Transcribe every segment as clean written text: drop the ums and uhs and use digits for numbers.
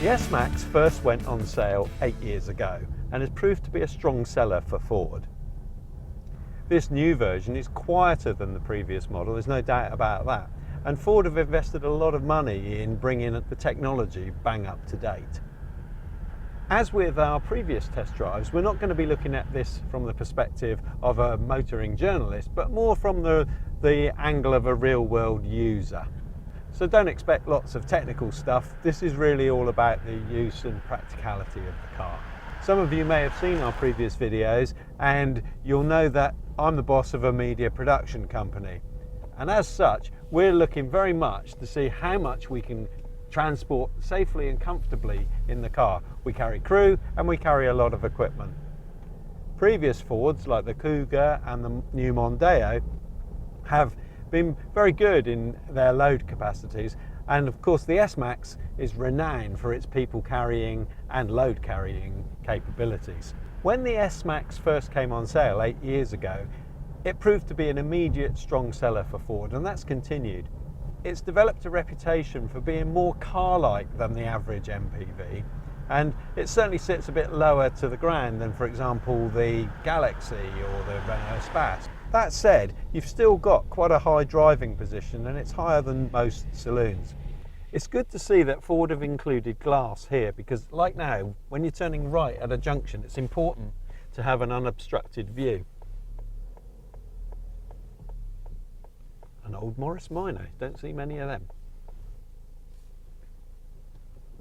The S-Max first went on sale 8 years ago and has proved to be a strong seller for Ford. This new version is quieter than the previous model, there's no doubt about that, and Ford have invested a lot of money in bringing the technology bang up to date. As with our previous test drives, we're not going to be looking at this from the perspective of a motoring journalist, but more from the angle of a real-world user. So don't expect lots of technical stuff. This is really all about the use and practicality of the car. Some of you may have seen our previous videos and you'll know that I'm the boss of a media production company. And as such, we're looking very much to see how much we can transport safely and comfortably in the car. We carry crew and we carry a lot of equipment. Previous Fords like the Cougar and the new Mondeo have been very good in their load capacities, and of course the S-Max is renowned for its people carrying and load carrying capabilities. When the S-Max first came on sale 8 years ago, it proved to be an immediate strong seller for Ford, and that's continued. It's developed a reputation for being more car-like than the average MPV, and it certainly sits a bit lower to the ground than, for example, the Galaxy or the Renault Space. That said, you've still got quite a high driving position and it's higher than most saloons. It's good to see that Ford have included glass here because, like now, when you're turning right at a junction, it's important to have an unobstructed view. An old Morris Minor, don't see many of them.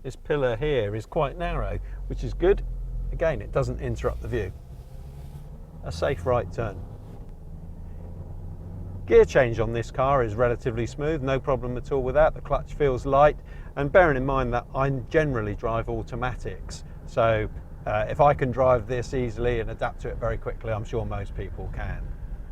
This pillar here is quite narrow, which is good. Again, it doesn't interrupt the view. A safe right turn. Gear change on this car is relatively smooth, no problem at all with that. The clutch feels light, and bearing in mind that I generally drive automatics, so if I can drive this easily and adapt to it very quickly, I'm sure most people can.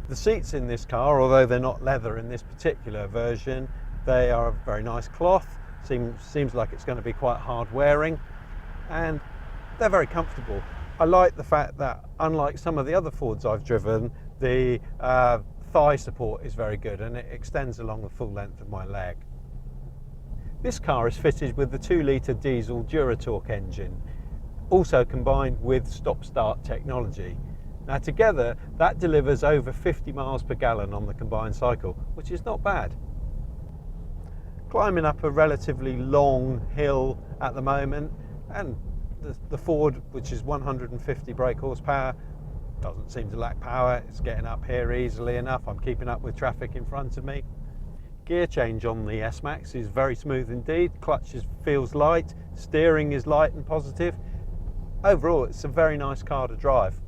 The seats in this car, although they're not leather in this particular version, they are a very nice cloth. Seems like it's going to be quite hard wearing, and they're very comfortable. I like the fact that, unlike some of the other Fords I've driven, the thigh support is very good and it extends along the full length of my leg. This car is fitted with the 2-litre diesel Duratorq engine, also combined with stop-start technology. Now together that delivers over 50 miles per gallon on the combined cycle, which is not bad. Climbing up a relatively long hill at the moment, and the Ford, which is 150 brake horsepower, doesn't seem to lack power. It's getting up here easily enough. I'm keeping up with traffic in front of me. Gear change on the S-Max is very smooth indeed. Clutch feels light, steering is light and positive. Overall, it's a very nice car to drive.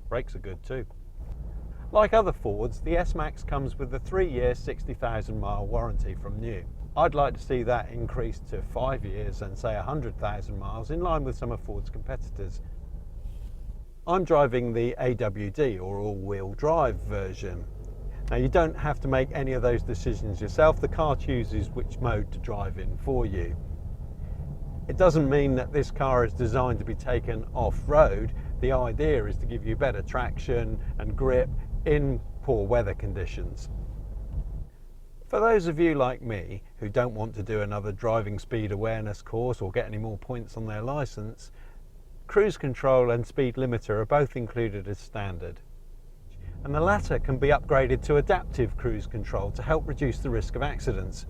Brakes are good too. Like other Fords, the S-Max comes with a 3-year 60,000 mile warranty from new. I'd like to see that increased to 5 years and say 100,000 miles, in line with some of Ford's competitors. I'm driving the AWD, or all-wheel drive version. Now you don't have to make any of those decisions yourself. The car chooses which mode to drive in for you. It doesn't mean that this car is designed to be taken off-road. The idea is to give you better traction and grip in poor weather conditions. For those of you like me who don't want to do another driving speed awareness course or get any more points on their license, cruise control and speed limiter are both included as standard. And the latter can be upgraded to adaptive cruise control to help reduce the risk of accidents.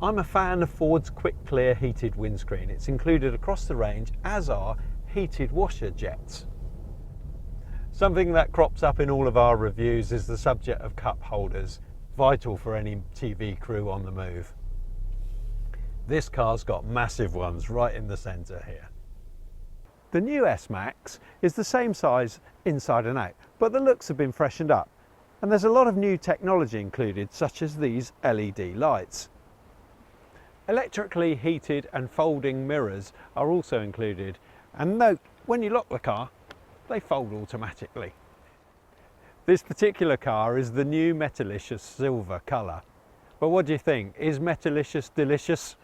I'm a fan of Ford's Quick Clear heated windscreen. It's included across the range, as are heated washer jets. Something that crops up in all of our reviews is the subject of cup holders, vital for any TV crew on the move. This car's got massive ones right in the centre here. The new S-Max is the same size inside and out, but the looks have been freshened up, and there's a lot of new technology included, such as these LED lights. Electrically heated and folding mirrors are also included, and note, when you lock the car, they fold automatically. This particular car is the new Metalicious silver colour. But what do you think? Is Metalicious delicious?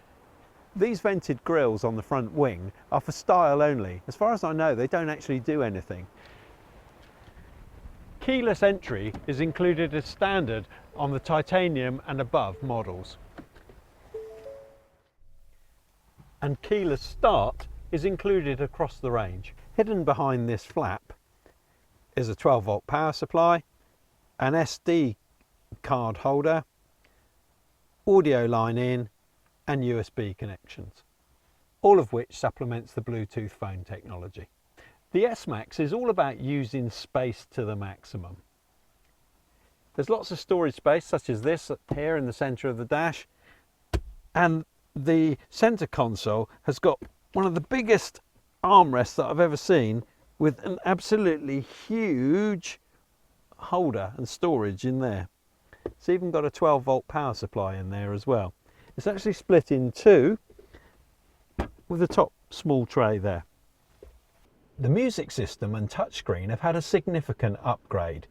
These vented grills on the front wing are for style only. As far as I know, they don't actually do anything. Keyless entry is included as standard on the titanium and above models. and keyless start is included across the range. Hidden behind this flap is a 12-volt power supply, an SD card holder, audio line in and USB connections, all of which supplements the Bluetooth phone technology. The S-Max is all about using space to the maximum. There's lots of storage space, such as this here in the centre of the dash, and the centre console has got one of the biggest armrests that I've ever seen, with an absolutely huge holder and storage in there. It's even got a 12-volt power supply in there as well. It's actually split in two with a top small tray there. The music system and touchscreen have had a significant upgrade.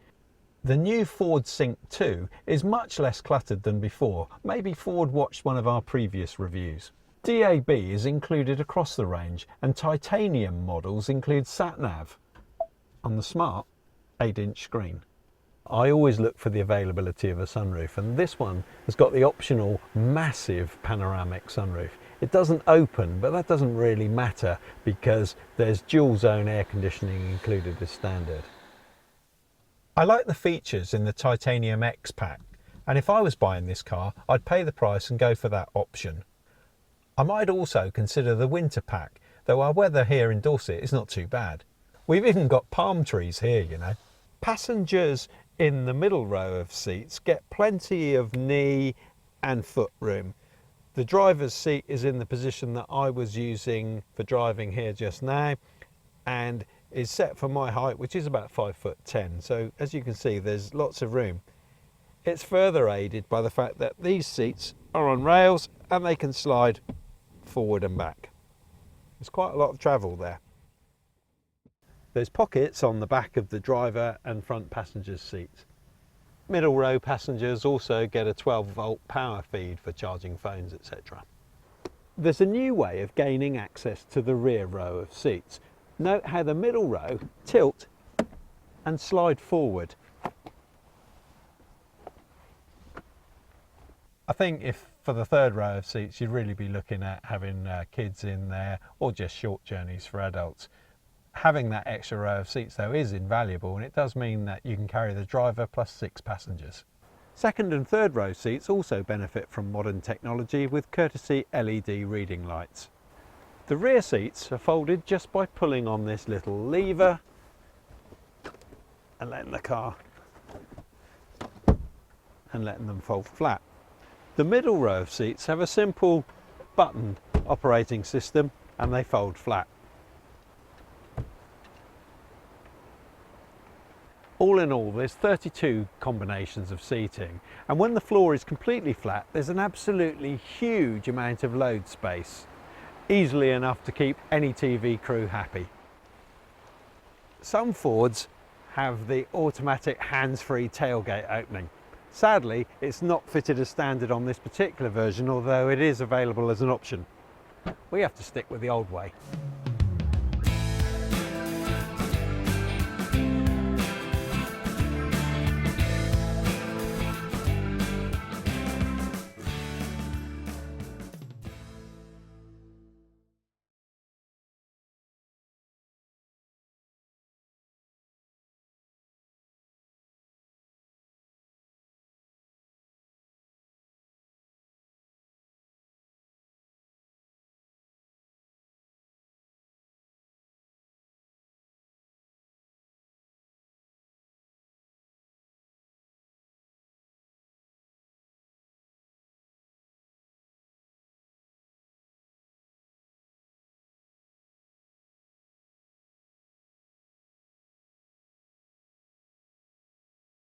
The new Ford Sync 2 is much less cluttered than before. Maybe Ford watched one of our previous reviews. DAB is included across the range, and titanium models include sat-nav on the smart 8-inch screen. I always look for the availability of a sunroof, and this one has got the optional massive panoramic sunroof. It doesn't open, but that doesn't really matter because there's dual zone air conditioning included as standard. I like the features in the Titanium X pack, and if I was buying this car, I'd pay the price and go for that option. I might also consider the winter pack, though our weather here in Dorset is not too bad. We've even got palm trees here, you know. Passengers in the middle row of seats get plenty of knee and foot room. The driver's seat is in the position that I was using for driving here just now, and is set for my height, which is about 5'10". So as you can see, there's lots of room. It's further aided by the fact that these seats are on rails and they can slide forward and back. There's quite a lot of travel there. There's pockets on the back of the driver and front passengers' seats. Middle row passengers also get a 12-volt power feed for charging phones, etc. There's a new way of gaining access to the rear row of seats. Note how the middle row tilt and slide forward. I think if for the third row of seats you'd really be looking at having kids in there, or just short journeys for adults. Having that extra row of seats though is invaluable, and it does mean that you can carry the driver plus 6 passengers. Second and third row seats also benefit from modern technology with courtesy LED reading lights. The rear seats are folded just by pulling on this little lever and letting the car and letting them fold flat. The middle row of seats have a simple button operating system and they fold flat. All in all, there's 32 combinations of seating, and when the floor is completely flat, there's an absolutely huge amount of load space. Easily enough to keep any TV crew happy. Some Fords have the automatic hands-free tailgate opening. Sadly, it's not fitted as standard on this particular version, although it is available as an option. We have to stick with the old way.